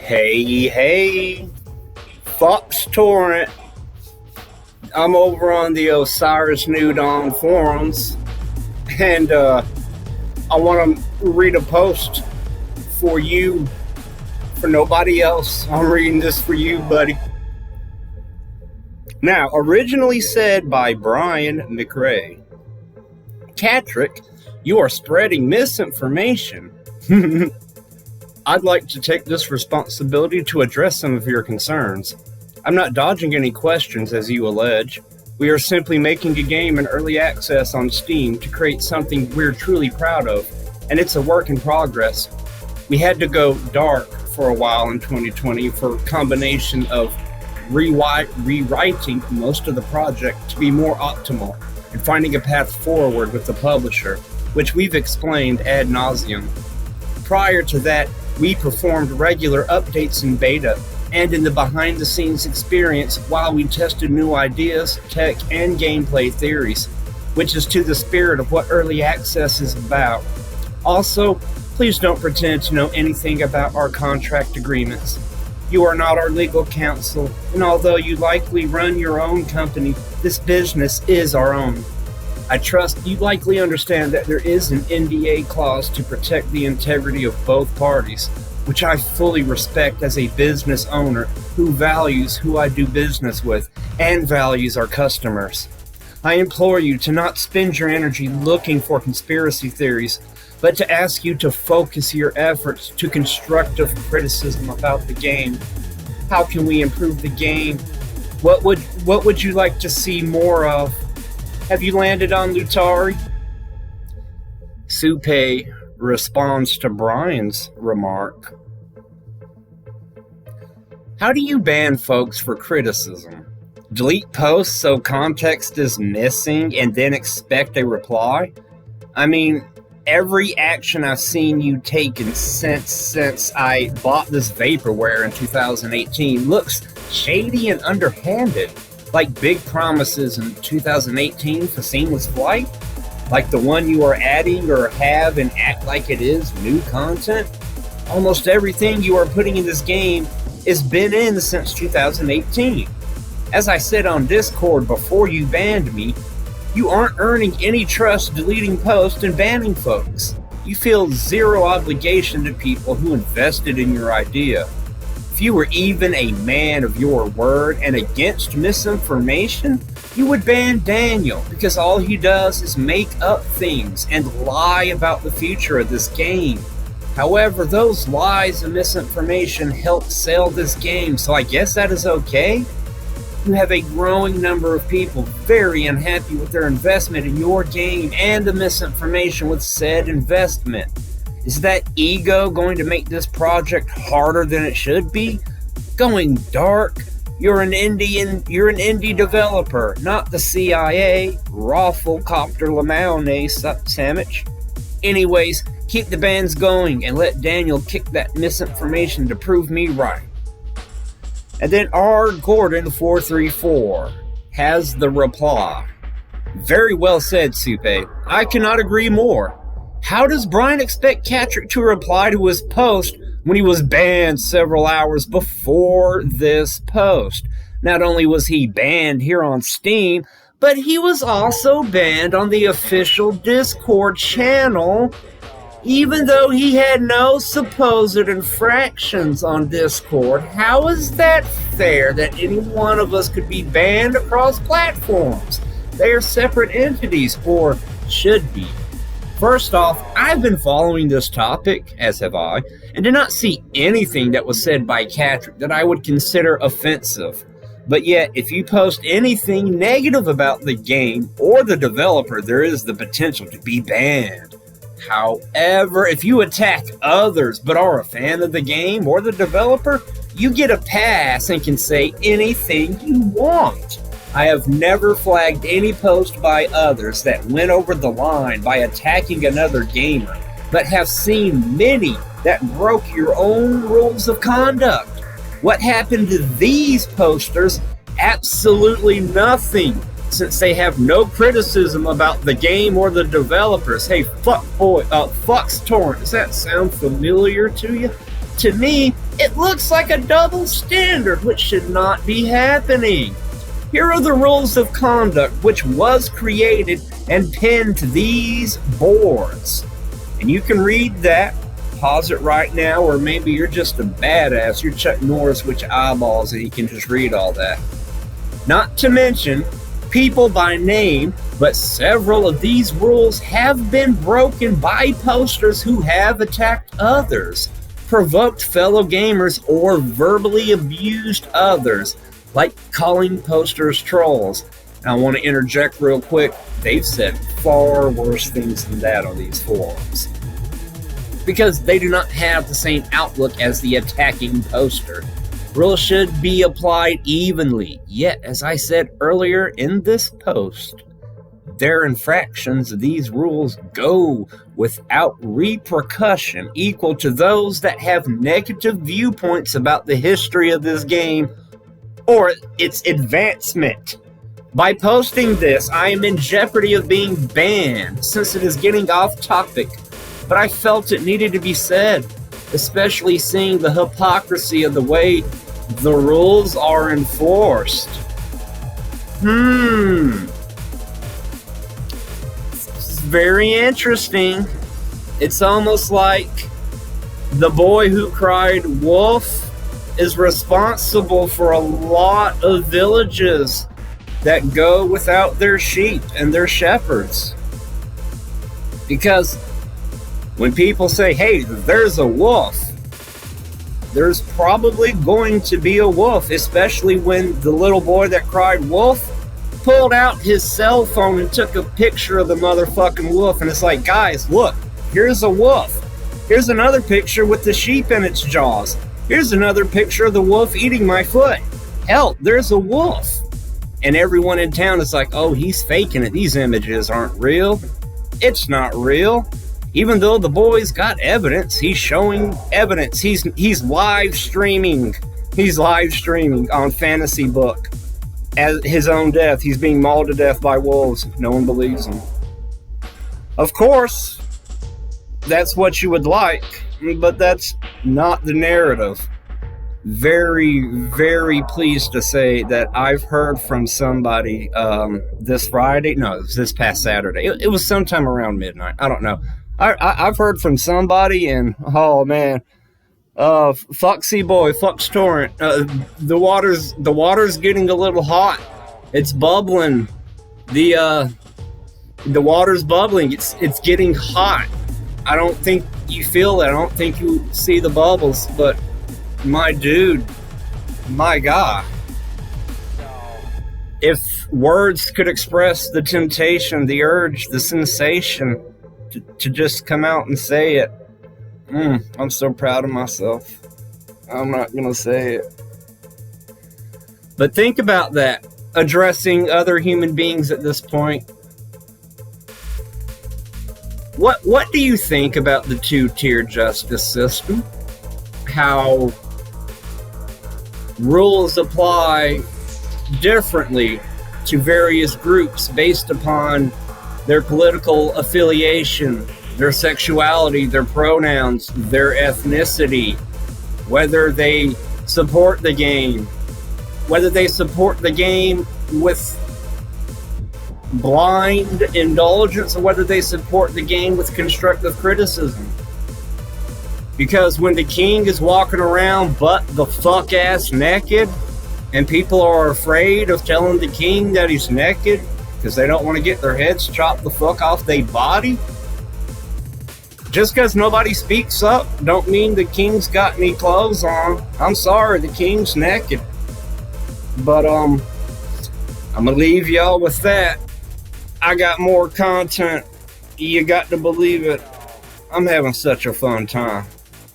Hey, Fox Torrent. I'm over on the Osiris New Dawn forums, and I want to read a post for you, for nobody else. I'm reading this for you, buddy. Now, originally said by Brian McRae. Katrick, you are spreading misinformation. I'd like to take this responsibility to address some of your concerns. I'm not dodging any questions, as you allege. We are simply making a game in early access on Steam to create something we're truly proud of, and it's a work in progress. We had to go dark for a while in 2020 for a combination of rewriting most of the project to be more optimal and finding a path forward with the publisher, which we've explained ad nauseum. Prior to that, we performed regular updates in beta and in the behind-the-scenes experience while we tested new ideas, tech, and gameplay theories, which is to the spirit of what early access is about. Also, please don't pretend to know anything about our contract agreements. You are not our legal counsel, and although you likely run your own company, this business is our own. I trust you likely understand that there is an NDA clause to protect the integrity of both parties, which I fully respect as a business owner who values who I do business with and values our customers. I implore you to not spend your energy looking for conspiracy theories, but to ask you to focus your efforts to constructive criticism about the game. How can we improve the game? What would you like to see more of? Have you landed on Lutari? Supe responds to Brian's remark. How do you ban folks for criticism? Delete posts so context is missing and then expect a reply? I mean, every action I've seen you taken since I bought this vaporware in 2018 looks shady and underhanded. Like big promises in 2018 for seamless flight? Like the one you are adding or have and act like it is new content? Almost everything you are putting in this game has been in since 2018. As I said on Discord before you banned me, you aren't earning any trust deleting posts and banning folks. You feel zero obligation to people who invested in your idea. If you were even a man of your word and against misinformation, you would ban Daniel because all he does is make up things and lie about the future of this game. However, those lies and misinformation help sell this game, so I guess that is okay. You have a growing number of people very unhappy with their investment in your game and the misinformation with said investment. Is that ego going to make this project harder than it should be? Going dark? You're an indie developer, not the CIA. Rafflecopter Lamaone sandwich. Anyways, keep the bans going and let Daniel kick that misinformation to prove me right. And then R. Gordon 434 has the reply. Very well said, Supe. I cannot agree more. How does Brian expect Katrick to reply to his post when he was banned several hours before this post? Not only was he banned here on Steam, but he was also banned on the official Discord channel, even though he had no supposed infractions on Discord. How is that fair that any one of us could be banned across platforms? They are separate entities, or should be. First off, I've been following this topic, as have I, and did not see anything that was said by Katrick that I would consider offensive. But yet, if you post anything negative about the game or the developer, there is the potential to be banned. However, if you attack others but are a fan of the game or the developer, you get a pass and can say anything you want. I have never flagged any post by others that went over the line by attacking another gamer, but have seen many that broke your own rules of conduct. What happened to these posters? Absolutely nothing, since they have no criticism about the game or the developers. Hey, Fox Torrent, does that sound familiar to you? To me, it looks like a double standard, which should not be happening. Here are the rules of conduct which was created and pinned to these boards. And you can read that, pause it right now, or maybe you're just a badass, you're Chuck Norris with your eyeballs and you can just read all that. Not to mention people by name, but several of these rules have been broken by posters who have attacked others, provoked fellow gamers, or verbally abused others, like calling posters trolls. And I want to interject real quick, they've said far worse things than that on these forums, because they do not have the same outlook as the attacking poster. Rules should be applied evenly, yet as I said earlier in this post, their infractions of these rules go without repercussion equal to those that have negative viewpoints about the history of this game or its advancement. By posting this, I am in jeopardy of being banned since it is getting off topic, but I felt it needed to be said, especially seeing the hypocrisy of the way the rules are enforced. It's very interesting. It's almost like the boy who cried wolf is responsible for a lot of villages that go without their sheep and their shepherds. Because when people say, hey, there's a wolf, there's probably going to be a wolf, especially when the little boy that cried wolf pulled out his cell phone and took a picture of the motherfucking wolf. And it's like, guys, look, here's a wolf. Here's another picture with the sheep in its jaws. Here's another picture of the wolf eating my foot. Hell, there's a wolf. And everyone in town is like, oh, he's faking it. These images aren't real. It's not real. Even though the boy's got evidence, he's showing evidence. He's live streaming. He's live streaming on Fantasy Book at his own death. He's being mauled to death by wolves. No one believes him. Of course, that's what you would like, but that's not the narrative. Very, very pleased to say that I've heard from somebody this Friday. No, it was this past Saturday. It was sometime around midnight. I don't know. I've heard from somebody, and oh man, Foxy Boy, Fox Torrent, the water's getting a little hot. It's bubbling. The water's bubbling. It's getting hot. I don't think you feel it. I don't think you see the bubbles, but my dude, my God. If words could express the temptation, the urge, the sensation to just come out and say it, I'm so proud of myself. I'm not gonna say it. But think about that, addressing other human beings at this point. What do you think about the two-tier justice system? How rules apply differently to various groups based upon their political affiliation, their sexuality, their pronouns, their ethnicity, whether they support the game, with blind indulgence, or whether they support the game with constructive criticism. Because when the king is walking around butt the fuck ass naked, and people are afraid of telling the king that he's naked because they don't want to get their heads chopped the fuck off their body, just because nobody speaks up don't mean the king's got any clothes on. I'm sorry, the king's naked. But I'm gonna leave y'all with that. I got more content. You got to believe it. I'm having such a fun time.